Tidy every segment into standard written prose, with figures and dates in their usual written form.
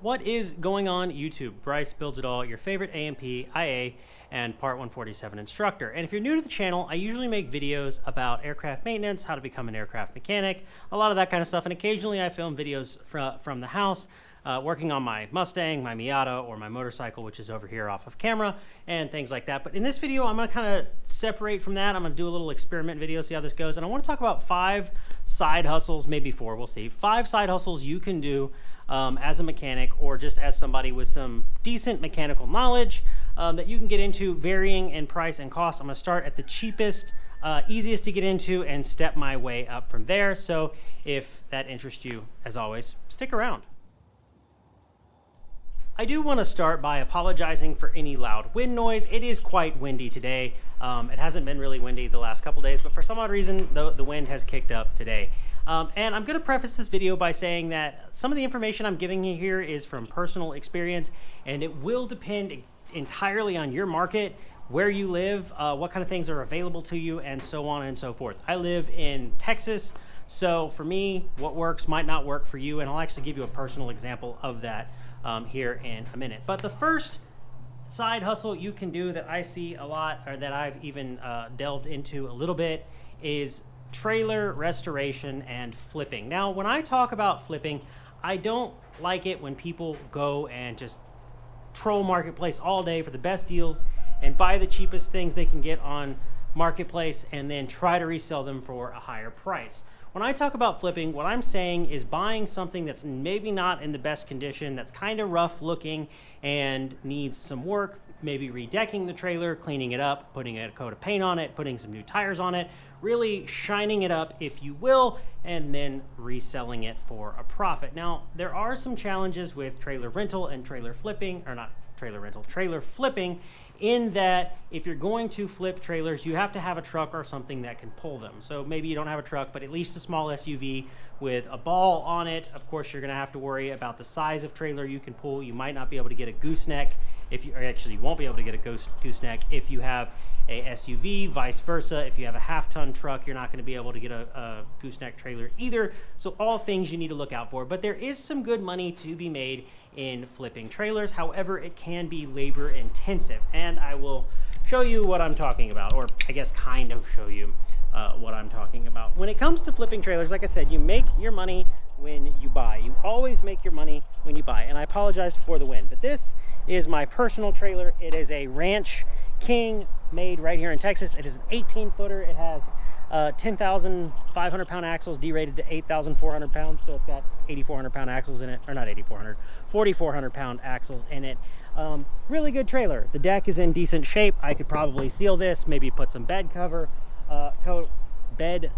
What is going on YouTube? Bryce Builds It All, your favorite A&P, IA, and Part 147 instructor. And if you're new to the channel, I usually make videos about aircraft maintenance, how to become an aircraft mechanic, a lot of that kind of stuff. And occasionally I film videos from the house, working on my Mustang, my Miata, or my motorcycle, which is over here off of camera, and things like that. But in this video, I'm gonna kind of separate from that. I'm gonna do a little experiment video, see how this goes. And I wanna talk about 5 side hustles, maybe 4, we'll see. 5 side hustles you can do as a mechanic or just as somebody with some decent mechanical knowledge that you can get into, varying in price and cost. I'm gonna start at the cheapest, easiest to get into and step my way up from there. So if that interests you, as always, stick around. I do want to start by apologizing for any loud wind noise. It is quite windy today. It hasn't been really windy the last couple days, but for some odd reason, the wind has kicked up today. And I'm going to preface this video by saying that some of the information I'm giving you here is from personal experience, and it will depend entirely on your market, where you live, what kind of things are available to you, and so on and so forth. I live in Texas, so for me, what works might not work for you, and I'll actually give you a personal example of that here in a minute. But the first side hustle you can do that I see a lot, or that I've even delved into a little bit, is trailer restoration and flipping. Now, when I talk about flipping, I don't like it when people go and just troll Marketplace all day for the best deals and buy the cheapest things they can get on Marketplace and then try to resell them for a higher price. When I talk about flipping, what I'm saying is buying something that's maybe not in the best condition, that's kind of rough looking and needs some work, maybe redecking the trailer, cleaning it up, putting a coat of paint on it, putting some new tires on it, really shining it up, if you will, and then reselling it for a profit. Now, there are some challenges with trailer rental and trailer flipping, or not trailer rental, trailer flipping, in that if you're going to flip trailers, you have to have a truck or something that can pull them. So maybe you don't have a truck, but at least a small SUV with a ball on it. Of course, you're gonna have to worry about the size of trailer you can pull. You might not be able to get a gooseneck if you, or actually you won't be able to get a gooseneck if you have a SUV, vice versa. If you have a half-ton truck, you're not gonna be able to get a gooseneck trailer either. So all things you need to look out for. But there is some good money to be made in flipping trailers. However, it can be labor intensive. And I will show you what I'm talking about, or I guess kind of show you what I'm talking about. When it comes to flipping trailers, like I said, you make your money when you buy. You always make your money when you buy. And I apologize for the wind, but this is my personal trailer. It is a Ranch King made right here in Texas. It is an 18-footer. It has 10,500 pound axles, derated to 8,400 pounds. So it's got 8,400 pound axles in it, or not 8,400, 4,400 pound axles in it. Really good trailer. The deck is in decent shape. I could probably seal this, maybe put some bed cover, bed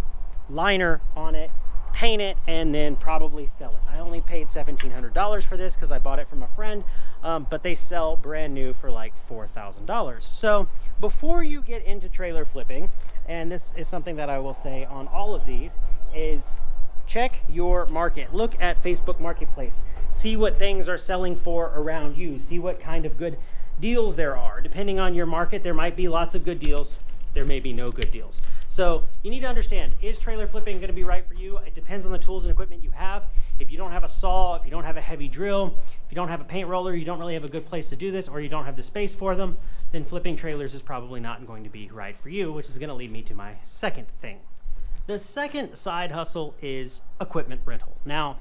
liner on it, paint it, and then probably sell it. I only paid $1,700 for this because I bought it from a friend, but they sell brand new for like $4,000. So before you get into trailer flipping, and this is something that I will say on all of these, is check your market. Look at Facebook Marketplace. See what things are selling for around you. See what kind of good deals there are. Depending on your market, there might be lots of good deals. There may be no good deals. So you need to understand, is trailer flipping going to be right for you? It depends on the tools and equipment you have. If you don't have a saw, if you don't have a heavy drill, if you don't have a paint roller, you don't really have a good place to do this, or you don't have the space for them, then flipping trailers is probably not going to be right for you, which is going to lead me to my second thing. The second side hustle is equipment rental. Now,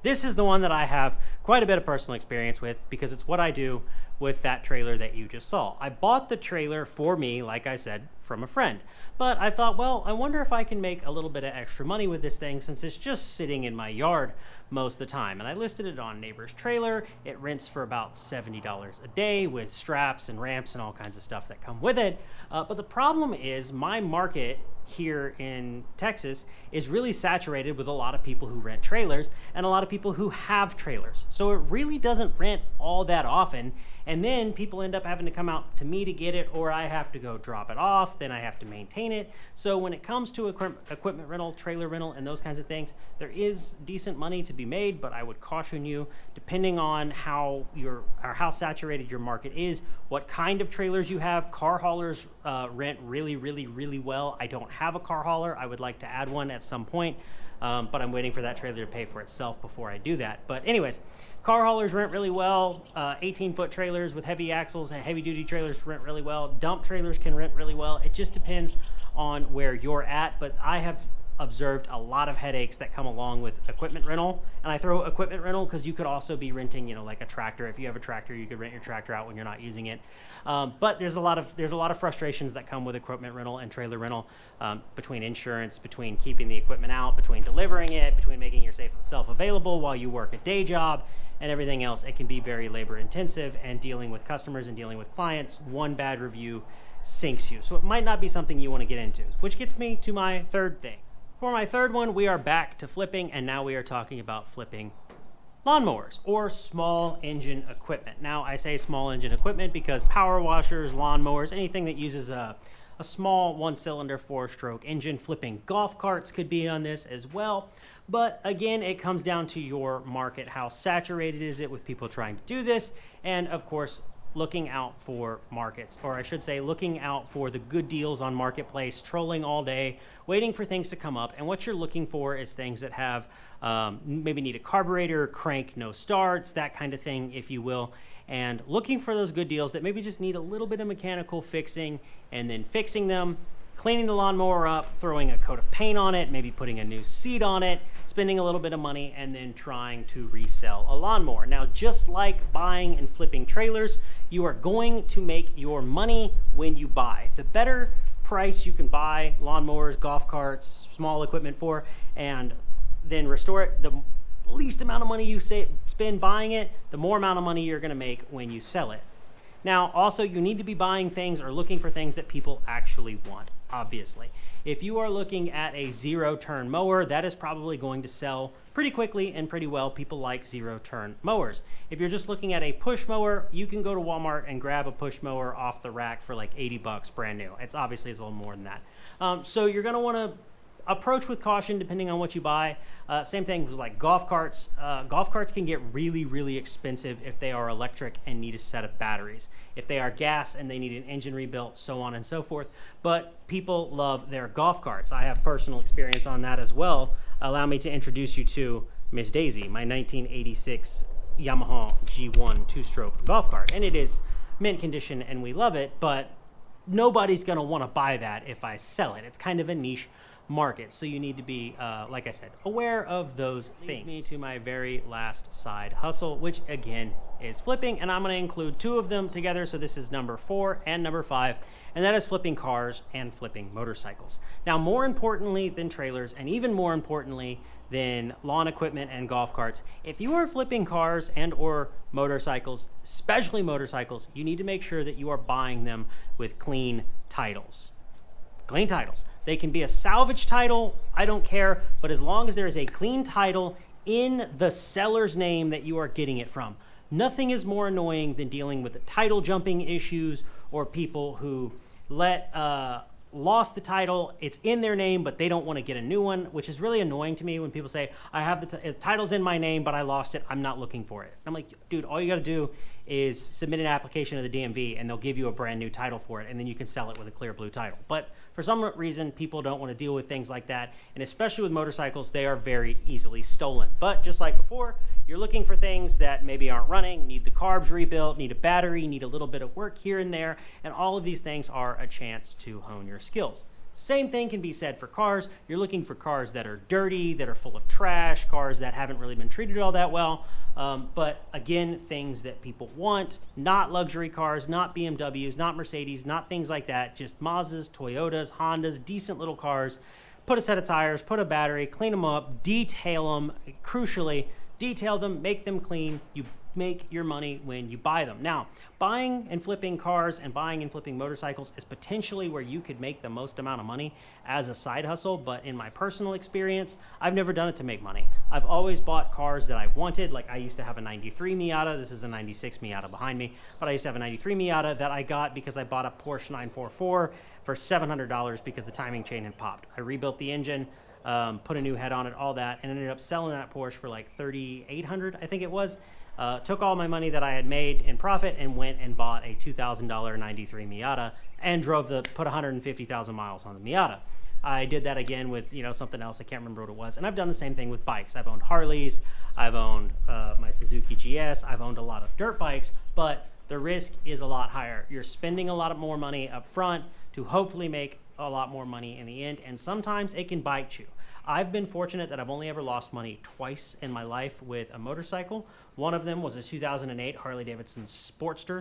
this is the one that I have quite a bit of personal experience with because it's what I do with that trailer that you just saw. I bought the trailer for me, like I said, from a friend. But I thought, well, I wonder if I can make a little bit of extra money with this thing since it's just sitting in my yard most of the time. And I listed it on Neighbor's Trailer. It rents for about $70 a day with straps and ramps and all kinds of stuff that come with it. But the problem is my market here in Texas is really saturated with a lot of people who rent trailers and a lot of people who have trailers. So it really doesn't rent all that often. And then people end up having to come out to me to get it, or I have to go drop it off, then I have to maintain it. So when it comes to equipment rental, trailer rental, and those kinds of things, there is decent money to be made, but I would caution you, depending on how saturated your market is, what kind of trailers you have. Car haulers rent really well. I don't have a car hauler. I would like to add one at some point. but I'm waiting for that trailer to pay for itself before I do that. But anyways, car haulers rent really well. 18-foot trailers with heavy axles and heavy-duty trailers rent really well. Dump trailers can rent really well. It just depends on where you're at, but I have observed a lot of headaches that come along with equipment rental. And I throw equipment rental because you could also be renting, like a tractor. If you have a tractor, you could rent your tractor out when you're not using it. But there's a lot of frustrations that come with equipment rental and trailer rental, between insurance, between keeping the equipment out, between delivering it, between making yourself available while you work a day job, and everything else. It can be very labor intensive, and dealing with customers and dealing with clients, one bad review sinks you. So it might not be something you want to get into, which gets me to my third thing. For my third one, we are back to flipping, and now we are talking about flipping lawnmowers or small engine equipment. Now, I say small engine equipment because power washers, lawnmowers, anything that uses a small one-cylinder four-stroke engine, flipping golf carts could be on this as well. But again, it comes down to your market. How saturated is it with people trying to do this? And of course, looking out for markets, or I should say looking out for the good deals on Marketplace, trolling all day, waiting for things to come up. And what you're looking for is things that have maybe need a carburetor, crank, no starts, that kind of thing, if you will. And looking for those good deals that maybe just need a little bit of mechanical fixing, and then fixing them, cleaning the lawnmower up, throwing a coat of paint on it, maybe putting a new seat on it, spending a little bit of money, and then trying to resell a lawnmower. Now, just like buying and flipping trailers, you are going to make your money when you buy. The better price you can buy lawnmowers, golf carts, small equipment for, and then restore it, the least amount of money you spend buying it, the more amount of money you're going to make when you sell it. Now, also, you need to be buying things or looking for things that people actually want, obviously. If you are looking at a zero-turn mower, that is probably going to sell pretty quickly and pretty well. People like zero-turn mowers. If you're just looking at a push mower, you can go to Walmart and grab a push mower off the rack for like $80 brand new. It's obviously a little more than that. So you're going to want to approach with caution depending on what you buy. Same thing with like golf carts. Golf carts can get really, really expensive if they are electric and need a set of batteries. If they are gas and they need an engine rebuilt, so on and so forth. But people love their golf carts. I have personal experience on that as well. Allow me to introduce you to Miss Daisy, my 1986 Yamaha G1 two-stroke golf cart. And it is mint condition and we love it, but nobody's gonna wanna buy that if I sell it. It's kind of a niche market, so you need to be, like I said, aware of those things. Leads me to my very last side hustle, which again is flipping, and I'm going to include two of them together. So this is number 4 and number 5, and that is flipping cars and flipping motorcycles. Now, more importantly than trailers, and even more importantly than lawn equipment and golf carts, if you are flipping cars and or motorcycles, especially motorcycles, you need to make sure that you are buying them with clean titles. Clean titles. They can be a salvage title, I don't care, but as long as there is a clean title in the seller's name that you are getting it from. Nothing is more annoying than dealing with title jumping issues or people who lost the title, it's in their name, but they don't want to get a new one, which is really annoying to me when people say, I have the title's in my name, but I lost it, I'm not looking for it. I'm like, dude, all you got to do is submit an application to the DMV and they'll give you a brand new title for it, and then you can sell it with a clear blue title. But for some reason, people don't want to deal with things like that, and especially with motorcycles, they are very easily stolen. But just like before, you're looking for things that maybe aren't running, need the carbs rebuilt, need a battery, need a little bit of work here and there, and all of these things are a chance to hone your skills. Same thing can be said for cars. You're looking for cars that are dirty, that are full of trash, cars that haven't really been treated all that well. But again, things that people want, not luxury cars, not BMWs, not Mercedes, not things like that, just Mazdas, Toyotas, Hondas, decent little cars. Put a set of tires, put a battery, clean them up, detail them, crucially, detail them, make them clean. You make your money when you buy them. Now, buying and flipping cars and buying and flipping motorcycles is potentially where you could make the most amount of money as a side hustle, but in my personal experience, I've never done it to make money. I've always bought cars that I wanted. Like I used to have a 93 Miata. This is a 96 Miata behind me, but I used to have a 93 Miata that I got because I bought a Porsche 944 for $700 because the timing chain had popped. I rebuilt the engine, put a new head on it, all that, and ended up selling that Porsche for like $3,800, I think it was. Took all my money that I had made in profit and went and bought a $2,000 93 Miata and put 150,000 miles on the Miata. I did that again with, you know, something else. I can't remember what it was. And I've done the same thing with bikes. I've owned Harleys, I've owned my Suzuki GS, I've owned a lot of dirt bikes, but the risk is a lot higher. You're spending a lot more money up front to hopefully make a lot more money in the end, and sometimes it can bite you. I've been fortunate that I've only ever lost money twice in my life with a motorcycle. One of them was a 2008 Harley-Davidson Sportster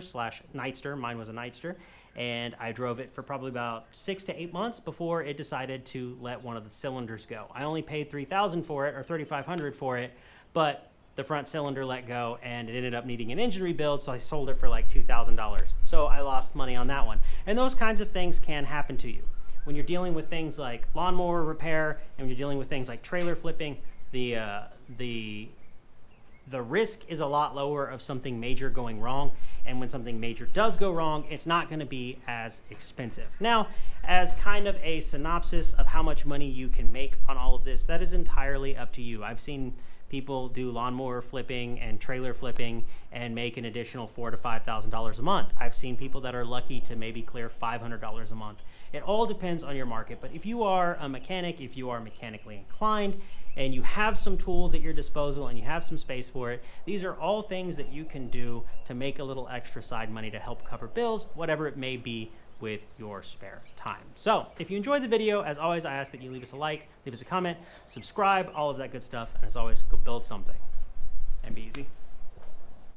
/ Nightster. Mine was a Nightster, and I drove it for probably about 6 to 8 months before it decided to let one of the cylinders go. I only paid $3,000 for it, or $3,500 for it, but the front cylinder let go and it ended up needing an engine rebuild, so I sold it for like $2,000. So I lost money on that one. And those kinds of things can happen to you. When you're dealing with things like lawnmower repair and when you're dealing with things like trailer flipping, the risk is a lot lower of something major going wrong. And when something major does go wrong, it's not going to be as expensive. Now, as kind of a synopsis of how much money you can make on all of this, that is entirely up to you. I've seen people do lawnmower flipping and trailer flipping and make an additional $4,000 to $5,000 a month. I've seen people that are lucky to maybe clear $500 a month. It all depends on your market, but if you are a mechanic, if you are mechanically inclined, and you have some tools at your disposal and you have some space for it, these are all things that you can do to make a little extra side money to help cover bills, whatever it may be, with your spare time. So if you enjoyed the video, as always, I ask that you leave us a like, leave us a comment, subscribe, all of that good stuff. And as always, go build something and be easy.